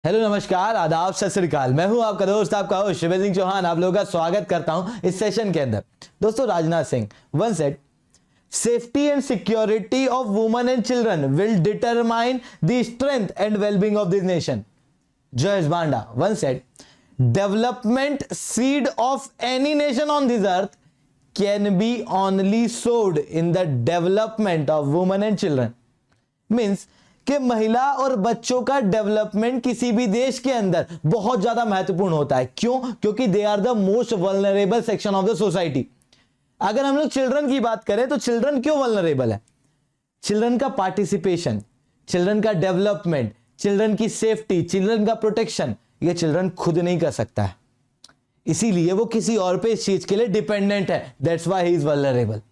Hello नमस्कार आदाब सत श्री अकाल। मैं हूं आपका दोस्त आपका होस्ट शिवेंद्र सिंह चौहान। आप लोगों का स्वागत करता हूं इस सेशन के अंदर। दोस्तों Rajnath Singh once said safety and security of women and children will determine the strength and wellbeing of this nation. Jayesh Banda once said development seed of any nation on this earth can be only sowed in the development of women and children. Means कि महिला और बच्चों का development किसी भी देश के अंदर बहुत ज्यादा महत्वपूर्ण होता है। क्यों? क्योंकि they are the most vulnerable section of the society. अगर हम लोग चिल्ड्रन की बात करें तो चिल्ड्रन क्यों वल्नरेबल है? चिल्ड्रन का पार्टिसिपेशन, चिल्ड्रन का डेवलपमेंट, चिल्ड्रन की सेफ्टी, चिल्ड्रन का प्रोटेक्शन, ये चिल्ड्रन खुद नहीं कर सकता है, इसीलिए वो किसी और पे इस चीज के लिए डिपेंडेंट है। That's why he is vulnerable.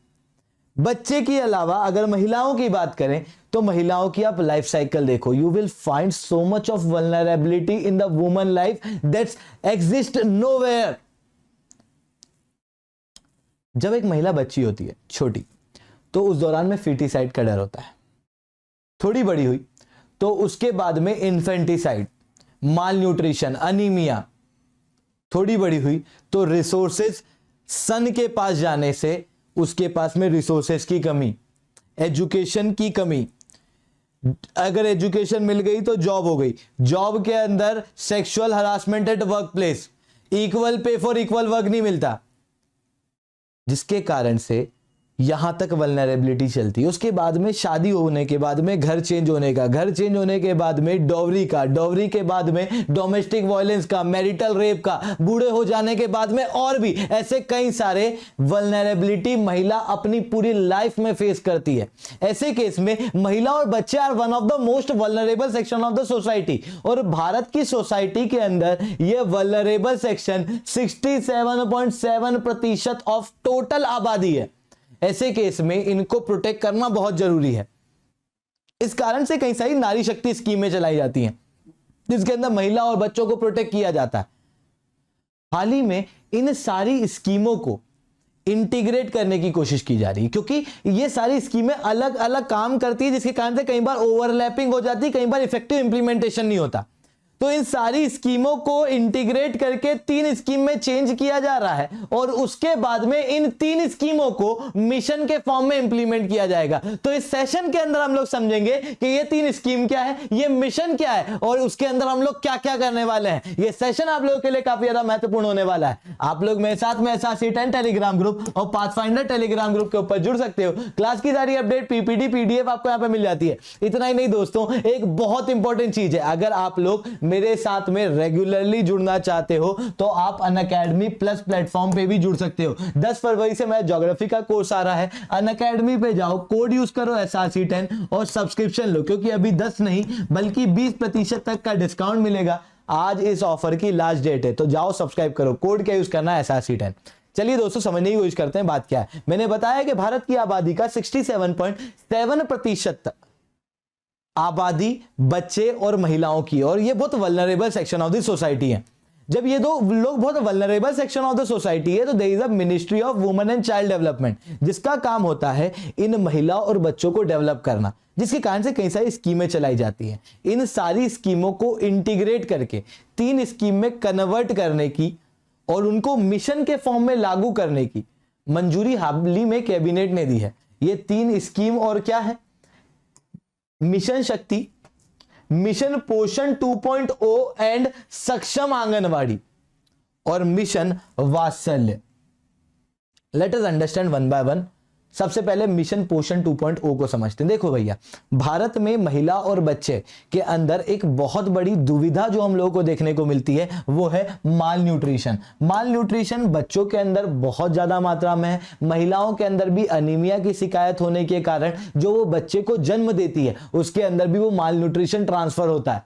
बच्चे के अलावा अगर महिलाओं की बात करें तो महिलाओं की आप लाइफ साइकिल देखो, you will find so much of vulnerability in the woman life that's exist nowhere. जब एक महिला बच्ची होती है छोटी तो उस दौरान में फीटिसाइड का डर होता है। थोड़ी बड़ी हुई तो उसके बाद में इन्फेंटिसाइड, माल न्यूट्रिशन, अनीमिया। थोड़ी बड़ी हुई तो रिसोर्सेज, सन के पास जाने से उसके पास में रिसोर्सेज की कमी, एजुकेशन की कमी। अगर एजुकेशन मिल गई तो जॉब हो गई, जॉब के अंदर sexual harassment at work place, equal pay for equal work नहीं मिलता, जिसके कारण से यहां तक वल्नरेबिलिटी चलती है। उसके बाद में शादी होने के बाद में घर चेंज होने का, घर चेंज होने के बाद में डॉवरी का, डॉवरी के बाद में डोमेस्टिक वायलेंस का, मैरिटल रेप का, बूढ़े हो जाने के बाद में और भी ऐसे कई सारे वल्नरेबिलिटी महिला अपनी पूरी लाइफ में फेस करती है। ऐसे केस में महिला और बच्चे are one of the most vulnerable section of the society. और भारत की सोसाइटी के अंदर यह वल्नरेबल सेक्शन 67.7% ऑफ टोटल आबादी है। ऐसे केस में इनको प्रोटेक्ट करना बहुत जरूरी है। इस कारण से कई सारी नारी शक्ति स्कीमें चलाई जाती हैं जिसके अंदर महिला और बच्चों को प्रोटेक्ट किया जाता है। हाल ही में इन सारी स्कीमों को इंटीग्रेट करने की कोशिश की जा रही है, क्योंकि ये सारी स्कीमें अलग अलग काम करती है, जिसके कारण से कई बार ओवरलैपिंग हो जाती है, कई बार इफेक्टिव इंप्लीमेंटेशन नहीं होता। तो इन सारी स्कीमों को इंटीग्रेट करके 3 स्कीम में चेंज किया जा रहा है और उसके बाद में इन 3 स्कीमों को मिशन के फॉर्म में इंप्लीमेंट किया जाएगा। तो इस सेशन के अंदर हम लोग समझेंगे कि ये 3 स्कीम क्या है, ये मिशन क्या है और उसके अंदर हम लोग क्या क्या करने वाले हैं। ये सेशन आप लोगों के लिए काफी ज्यादा महत्वपूर्ण होने वाला है। आप लोग मेरे साथ में SRC10 टेलीग्राम ग्रुप और पाथफाइंडर टेलीग्राम ग्रुप के ऊपर जुड़ सकते हो। क्लास की सारी अपडेट, PPT, PDF आपको यहाँ पे मिल जाती है। इतना ही नहीं दोस्तों, एक बहुत इंपॉर्टेंट चीज है, अगर आप लोग मेरे साथ में रेगुलरली जुड़ना चाहते हो तो आप अनअकैडमी प्लस प्लेटफॉर्म पे भी जुड़ सकते हो। 10 फरवरी से मेरा ज्योग्राफी का कोर्स आ रहा है। अनअकैडमी पे जाओ, कोड यूज करो SRC10 और सब्सक्रिप्शन लो, क्योंकि अभी 10 नहीं बल्कि 20% तक का डिस्काउंट मिलेगा। आज इस ऑफर की लास्ट डेट है, तो जाओ सब्सक्राइब करो। कोड क्या यूज करना है? SRC10। चलिए दोस्तों समझने की कोशिश करते हैं बात क्या है। मैंने बताया कि भारत की आबादी का 67.7% आबादी बच्चे और महिलाओं की, और ये बहुत vulnerable section of the society है। जब ये दो लोग बहुत vulnerable section of the society है तो there is a ministry of women and child development, जिसका काम होता है इन महिला और बच्चों को डेवलप करना, जिसके कारण से कई सारी स्कीमें चलाई जाती हैं। इन सारी स्कीमों को इंटीग्रेट करके 3 स्कीम में कन्वर्ट करने की और उनको मिशन के फॉर्म में लागू करने की मंजूरी हाल ही में कैबिनेट ने दी है। ये 3 स्कीम और क्या है? मिशन शक्ति, मिशन पोषण 2.0 एंड सक्षम आंगनवाड़ी और मिशन वात्सल्य। Let us understand one by one. सबसे पहले मिशन पोषण 2.0 को समझते हैं। देखो भैया, भारत में महिला और बच्चे के अंदर एक बहुत बड़ी दुविधा जो हम लोगों को देखने को मिलती है वो है माल न्यूट्रिशन। माल न्यूट्रिशन बच्चों के अंदर बहुत ज्यादा मात्रा में है। महिलाओं के अंदर भी अनीमिया की शिकायत होने के कारण जो वो बच्चे को जन्म देती है उसके अंदर भी वो माल न्यूट्रिशन ट्रांसफर होता है।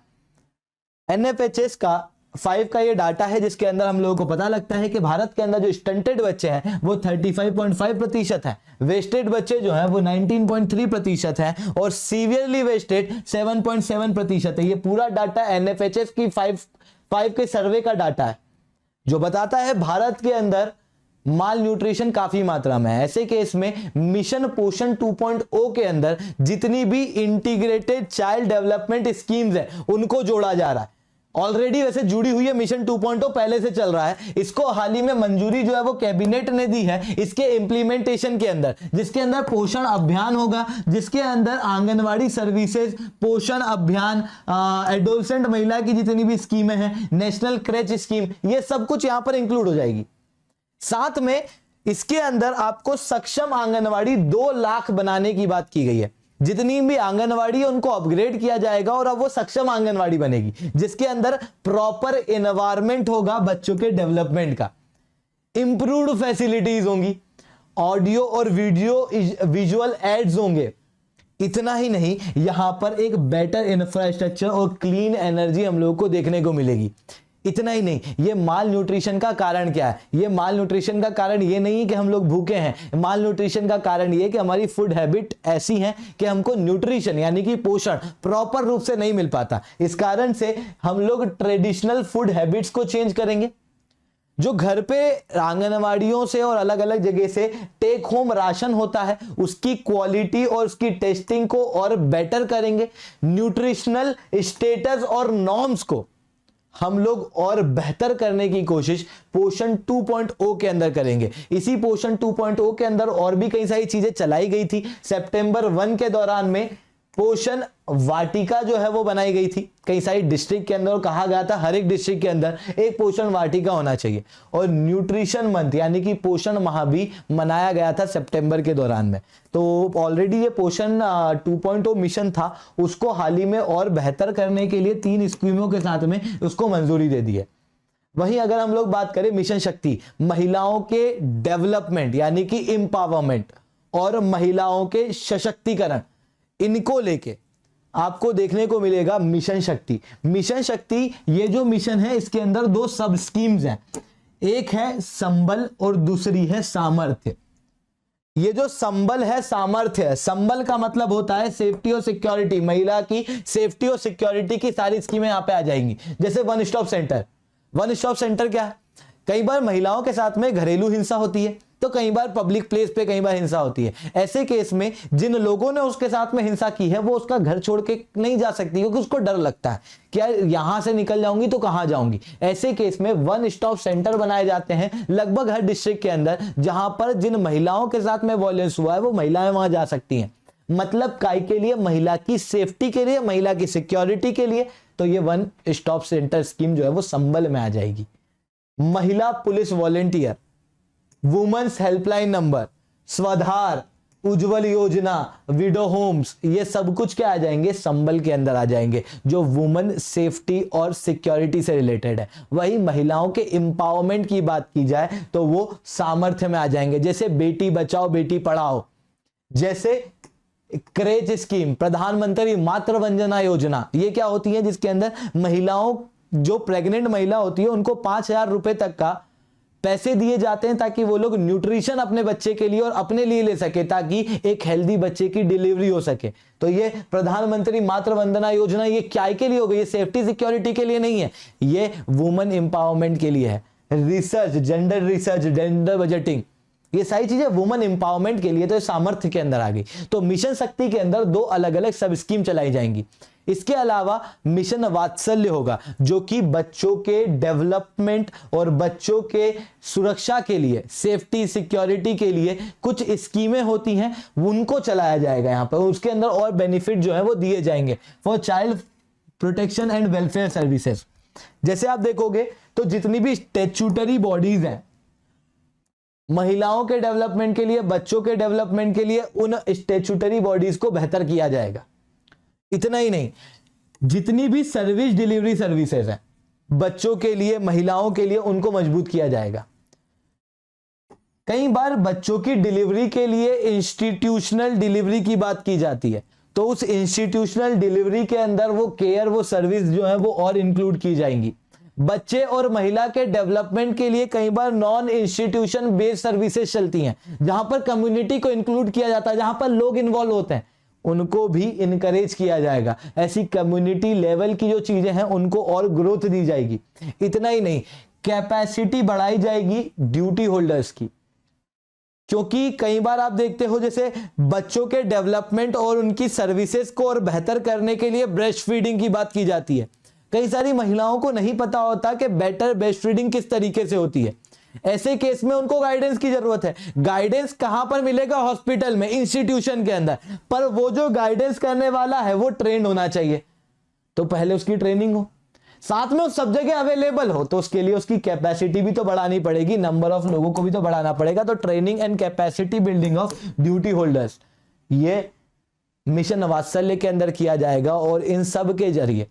NFHS का 5 का ये डाटा है, जिसके अंदर हम लोगों को पता लगता है कि भारत के अंदर जो स्टंटेड बच्चे हैं वो 35.5% है, वेस्टेड बच्चे जो हैं वो 19.3% है और सीवियरली वेस्टेड 7.7% है। ये पूरा डाटा NFHS की 5 के सर्वे का डाटा है जो बताता है भारत के अंदर माल न्यूट्रिशन काफी मात्रा में है। ऐसे केस में मिशन पोषण 2.0 के अंदर जितनी भी इंटीग्रेटेड चाइल्ड डेवलपमेंट स्कीम्स हैं उनको जोड़ा जा रहा है। ऑलरेडी वैसे जुड़ी हुई है, मिशन 2.0 पहले से चल रहा है, इसको हाल ही में मंजूरी जो है वो कैबिनेट ने दी है इसके इंप्लीमेंटेशन के अंदर, जिसके अंदर पोषण अभियान होगा, जिसके अंदर आंगनवाड़ी सर्विसेज, पोषण अभियान, एडोलसेंट महिला की जितनी भी स्कीमें हैं, नेशनल क्रेच स्कीम, ये सब कुछ यहां पर इंक्लूड हो जाएगी। साथ में इसके अंदर आपको सक्षम आंगनवाड़ी 2 लाख बनाने की बात की गई है। जितनी भी आंगनवाड़ी है उनको अपग्रेड किया जाएगा और अब वो सक्षम आंगनवाड़ी बनेगी, जिसके अंदर प्रॉपर एनवायरमेंट होगा बच्चों के डेवलपमेंट का, इंप्रूव्ड फैसिलिटीज होंगी, ऑडियो और वीडियो विजुअल एड्स होंगे। इतना ही नहीं, यहां पर एक बेटर इंफ्रास्ट्रक्चर और क्लीन एनर्जी हम लोगों को देखने को मिलेगी। इतना ही नहीं, ये माल न्यूट्रिशन का कारण क्या है? ये माल न्यूट्रिशन का कारण ये नहीं कि हम लोग भूखे हैं, माल न्यूट्रिशन का कारण ये कि हमारी फूड हैबिट ऐसी है कि हमको न्यूट्रिशन यानी कि पोषण प्रॉपर रूप से नहीं मिल पाता। इस कारण से हम लोग ट्रेडिशनल फूड हैबिट्स को चेंज करेंगे। जो घर पे आंगनवाड़ियों से और अलग अलग जगह से टेक होम राशन होता है, उसकी क्वालिटी और उसकी टेस्टिंग को और बेटर करेंगे। न्यूट्रिशनल स्टेटस और नॉर्म्स को हम लोग और बेहतर करने की कोशिश पोषण 2.0 के अंदर करेंगे। इसी पोषण 2.0 के अंदर और भी कई सारी चीजें चलाई गई थी। सितंबर 1 के दौरान में पोषण वाटिका जो है वो बनाई गई थी कई सारी डिस्ट्रिक्ट के अंदर, और कहा गया था हर एक डिस्ट्रिक्ट के अंदर एक पोषण वाटिका होना चाहिए। और न्यूट्रिशन मंथ यानी कि पोषण माह भी मनाया गया था सितंबर के दौरान में। तो ऑलरेडी ये पोषण 2.0 मिशन था, उसको हाल ही में और बेहतर करने के लिए 3 स्कीमों के साथ में उसको मंजूरी दे दी है। वहीं अगर हम लोग बात करें मिशन शक्ति, महिलाओं के डेवलपमेंट यानी कि एम्पावरमेंट और महिलाओं के सशक्तिकरण, इनको लेके आपको देखने को मिलेगा मिशन शक्ति। मिशन शक्ति ये जो मिशन है इसके अंदर 2 सब स्कीम्स हैं, एक है संबल और दूसरी है सामर्थ्य। ये जो संबल है सामर्थ्य है, संबल का मतलब होता है सेफ्टी और सिक्योरिटी, महिला की सेफ्टी और सिक्योरिटी की सारी स्कीमें यहां पे आ जाएंगी। जैसे one stop centre. One stop centre क्या है? कई बार महिलाओं के साथ में घरेलू हिंसा होती है, तो कई बार पब्लिक प्लेस पे कई बार हिंसा होती है। ऐसे केस में जिन लोगों ने उसके साथ में हिंसा की है वो उसका घर छोड़ के नहीं जा सकती, क्योंकि उसको डर लगता है कि यार यहां से निकल जाऊंगी तो कहां जाऊंगी। ऐसे केस में वन स्टॉप सेंटर बनाए जाते हैं लगभग हर डिस्ट्रिक्ट के अंदर, जहां पर जिन महिलाओं के साथ में वायलेंस हुआ है वो महिलाएं वहां जा सकती हैं। मतलब काय के लिए? महिला की सेफ्टी के लिए, महिला की सिक्योरिटी के लिए। तो ये वन स्टॉप सेंटर स्कीम जो है वो संबल में आ जाएगी। महिला police volunteer, women's helpline number, Swadhar, Ujjawal Yojana, widow Holmes, ये सब कुछ क्या आ जाएंगे? संबल के अंदर आ जाएंगे, जो वुमेन सेफ्टी और सिक्योरिटी से रिलेटेड है। वही महिलाओं के एम्पावरमेंट की बात की जाए तो वो सामर्थ्य में आ जाएंगे। जैसे बेटी बचाओ बेटी पढ़ाओ, जैसे क्रेच स्कीम, प्रधानमंत्री मातृ वंदना योजना, ये क्या होती है? जिसके अंदर महिलाओं, जो प्रेग्नेंट महिला होती है उनको 5,000 रुपए तक का पैसे दिए जाते हैं ताकि वो लोग न्यूट्रिशन अपने बच्चे के लिए और अपने लिए ले सके, ताकि एक हेल्दी बच्चे की डिलीवरी हो सके। तो ये प्रधानमंत्री मातृ वंदना योजना ये क्या के लिए हो गई? ये सेफ्टी सिक्योरिटी के लिए नहीं है, ये वुमेन एम्पावरमेंट के लिए है। रिसर्च, जेंडर बजटिंग, ये सारी चीजें वुमेन एम्पावरमेंट के लिए, तो सामर्थ्य के अंदर आ गई। तो मिशन शक्ति के अंदर 2 अलग अलग सब स्कीम चलाई जाएंगी। इसके अलावा मिशन वात्सल्य होगा, जो कि बच्चों के डेवलपमेंट और बच्चों के सुरक्षा के लिए, सेफ्टी सिक्योरिटी के लिए कुछ स्कीमें होती हैं, उनको चलाया जाएगा यहां पर। उसके अंदर और बेनिफिट जो है वो दिए जाएंगे for child protection and welfare services. जैसे आप देखोगे तो जितनी भी स्टैट्यूटरी बॉडीज हैं महिलाओं के डेवलपमेंट के लिए, बच्चों के डेवलपमेंट के लिए, उन स्टैट्यूटरी बॉडीज को बेहतर किया जाएगा। इतना ही नहीं, जितनी भी सर्विस डिलीवरी सर्विसेज हैं बच्चों के लिए, महिलाओं के लिए, उनको मजबूत किया जाएगा। कई बार बच्चों की डिलीवरी के लिए इंस्टीट्यूशनल डिलीवरी की बात की जाती है, तो उस इंस्टीट्यूशनल डिलीवरी के अंदर वो केयर, वो सर्विस जो है वो और इंक्लूड की जाएंगी। बच्चे और महिला के डेवलपमेंट के लिए कई बार नॉन इंस्टीट्यूशन बेस्ड सर्विसेज चलती हैं, जहां पर कम्युनिटी को इंक्लूड किया जाता है, जहां पर लोग इन्वॉल्व होते हैं, उनको भी इनकरेज किया जाएगा। ऐसी कम्युनिटी लेवल की जो चीजें हैं उनको और ग्रोथ दी जाएगी। इतना ही नहीं, कैपेसिटी बढ़ाई जाएगी ड्यूटी होल्डर्स की, क्योंकि कई बार आप देखते हो जैसे बच्चों के डेवलपमेंट और उनकी सर्विसेज को और बेहतर करने के लिए ब्रेस्ट फीडिंग की बात की जाती है। कई सारी महिलाओं को नहीं पता होता कि बेटर ब्रेस्ट फीडिंग किस तरीके से होती है। ऐसे केस में उनको गाइडेंस की जरूरत है। गाइडेंस कहां पर मिलेगा? हॉस्पिटल में, इंस्टीट्यूशन के अंदर। पर वो जो गाइडेंस करने वाला है वो ट्रेंड होना चाहिए, तो पहले उसकी ट्रेनिंग हो, साथ में उस सब जगह अवेलेबल हो, तो उसके लिए उसकी कैपेसिटी भी तो बढ़ानी पड़ेगी, नंबर ऑफ लोगों को भी तो बढ़ाना पड़ेगा। तो training and capacity building of duty holders, ये मिशन वात्सल्य के अंदर किया जाएगा और इन सब के जरिए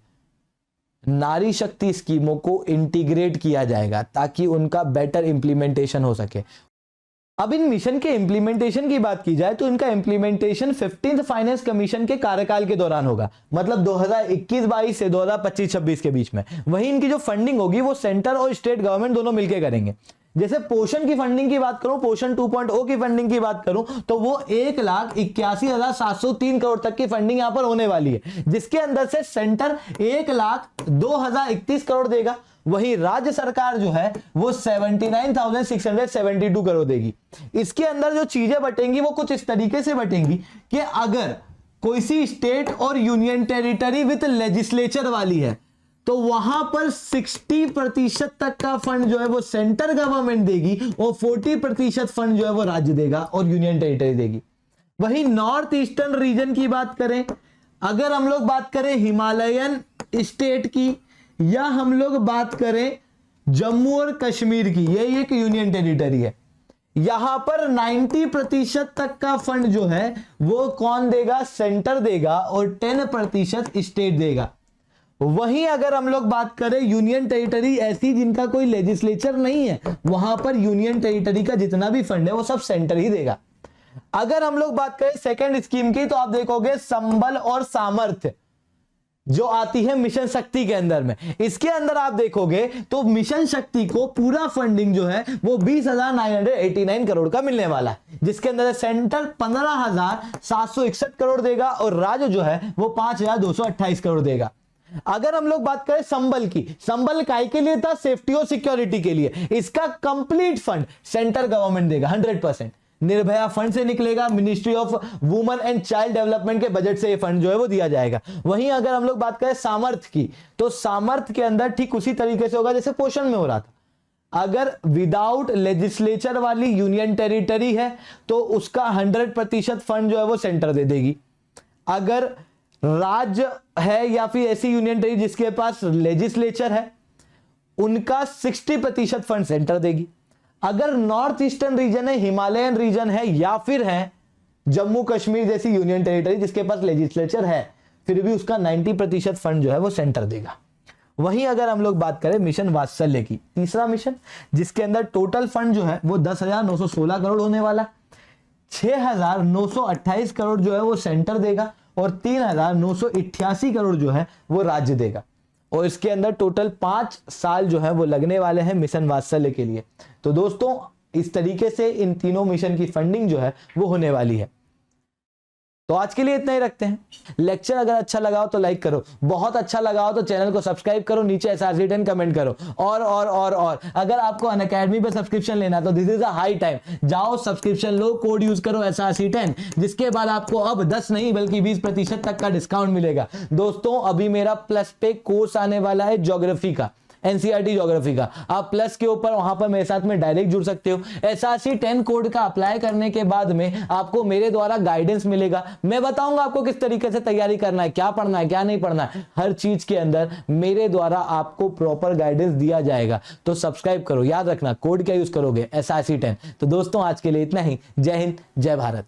नारी शक्ति स्कीमों को इंटीग्रेट किया जाएगा ताकि उनका बेटर इंप्लीमेंटेशन हो सके। अब इन मिशन के इंप्लीमेंटेशन की बात की जाए तो इनका इंप्लीमेंटेशन 15th फाइनेंस कमीशन के कार्यकाल के दौरान होगा, मतलब 2021-22 से 2025-26 के बीच में। वहीं इनकी जो फंडिंग होगी वो सेंटर और स्टेट गवर्नमेंट दोनों मिलकर करेंगे। जैसे पोषण की फंडिंग की बात करूं, पोषण 2.0 की फंडिंग की बात करूं, तो वो 1,81,703 करोड़ तक की फंडिंग यहां पर होने वाली है, जिसके अंदर से सेंटर 1,02,031 करोड़ देगा, वही राज्य सरकार जो है वो 79,672 करोड़ देगी। इसके अंदर जो चीजें बटेंगी वो कुछ इस तरीके से बटेंगी कि अगर कोई सी स्टेट और यूनियन टेरिटरी विद लेजिस्लेचर वाली है तो वहां पर 60% तक का फंड जो है वो सेंटर गवर्नमेंट देगी और 40% फंड जो है वो राज्य देगा और यूनियन टेरिटरी देगी। वहीं नॉर्थ ईस्टर्न रीजन की बात करें, अगर हम लोग बात करें हिमालयन स्टेट की या हम लोग बात करें जम्मू और कश्मीर की, ये एक यूनियन टेरिटरी है, यहां पर 90% तक का फंड जो है वो कौन देगा? सेंटर देगा और 10% स्टेट देगा। वहीं अगर हम लोग बात करें यूनियन टेरिटरी ऐसी जिनका कोई लेजिस्लेचर नहीं है, वहां पर यूनियन टेरिटरी का जितना भी फंड है वो सब सेंटर ही देगा। अगर हम लोग बात करें सेकंड स्कीम की तो आप देखोगे संबल और सामर्थ्य जो आती है मिशन शक्ति के अंदर में। इसके अंदर आप देखोगे तो मिशन शक्ति को पूरा फंडिंग जो है वो 20,989 करोड़ का मिलने वाला है, जिसके अंदर सेंटर 15,761 करोड़ देगा और राज्य जो है वो 5,228 करोड़ देगा। अगर हम लोग बात करें संबल की, संबल काय के लिए था? सेफ्टी और सिक्योरिटी के लिए। इसका कंप्लीट फंड सेंटर गवर्नमेंट देगा 100%, निर्भया फंड से निकलेगा, ministry of women and child development के बजट से ये फंड जो है वो दिया जाएगा। वहीं अगर हम लोग बात करें सामर्थ्य की तो सामर्थ्य के अंदर ठीक उसी तरीके से होगा जैसे पोषण में हो रहा था। अगर विदाउट लेजिस्लेचर वाली यूनियन टेरिटरी है तो उसका 100% फंड जो है वो सेंटर दे देगी। अगर राज्य है या फिर ऐसी यूनियन टेरिटरी जिसके पास लेजिस्लेचर है उनका 60% फंड सेंटर देगी। अगर नॉर्थ ईस्टर्न रीजन है, हिमालयन रीजन है या फिर है जम्मू कश्मीर जैसी यूनियन टेरिटरी जिसके पास लेजिस्लेचर है, फिर भी उसका 90% फंड जो है वो सेंटर देगा। वहीं अगर हम लोग बात करें मिशन वात्सल्य की, तीसरा मिशन जिसके अंदर टोटल फंड जो है वो 10,916 करोड़ होने वाला, 6,928 करोड़ जो है वो सेंटर देगा और 3,988 करोड़ जो है वो राज्य देगा। और इसके अंदर टोटल 5 साल जो है वो लगने वाले हैं मिशन वात्सल्य के लिए। तो दोस्तों इस तरीके से इन तीनों मिशन की फंडिंग जो है वो होने वाली है। तो आज के लिए इतना ही रखते हैं। लेक्चर अगर अच्छा लगा हो तो लाइक करो, बहुत अच्छा लगा हो तो चैनल को सब्सक्राइब करो, नीचे SRC10 कमेंट करो। और अगर आपको अनअकैडमी पे सब्सक्रिप्शन लेना तो this is a high time, जाओ सब्सक्रिप्शन लो, कोड यूज करो SRC10, जिसके बाद आपको अब 10 नहीं बल्कि 20% तक का डिस्काउंट मिलेगा। दोस्तों अभी मेरा प्लस पे कोर्स आने वाला है ज्योग्राफी का, NCERT ज्योग्राफी का। आप प्लस के ऊपर वहां पर मेरे साथ में डायरेक्ट जुड़ सकते हो। SRC10 कोड का अप्लाई करने के बाद में आपको मेरे द्वारा गाइडेंस मिलेगा, मैं बताऊंगा आपको किस तरीके से तैयारी करना है, क्या पढ़ना है क्या नहीं पढ़ना है, हर चीज के अंदर मेरे द्वारा आपको प्रॉपर गाइडेंस दिया जाएगा। तो सब्सक्राइब करो, याद रखना कोड क्या यूज करोगे? SRC10। तो दोस्तों आज के लिए इतना ही। जय हिंद, जय भारत।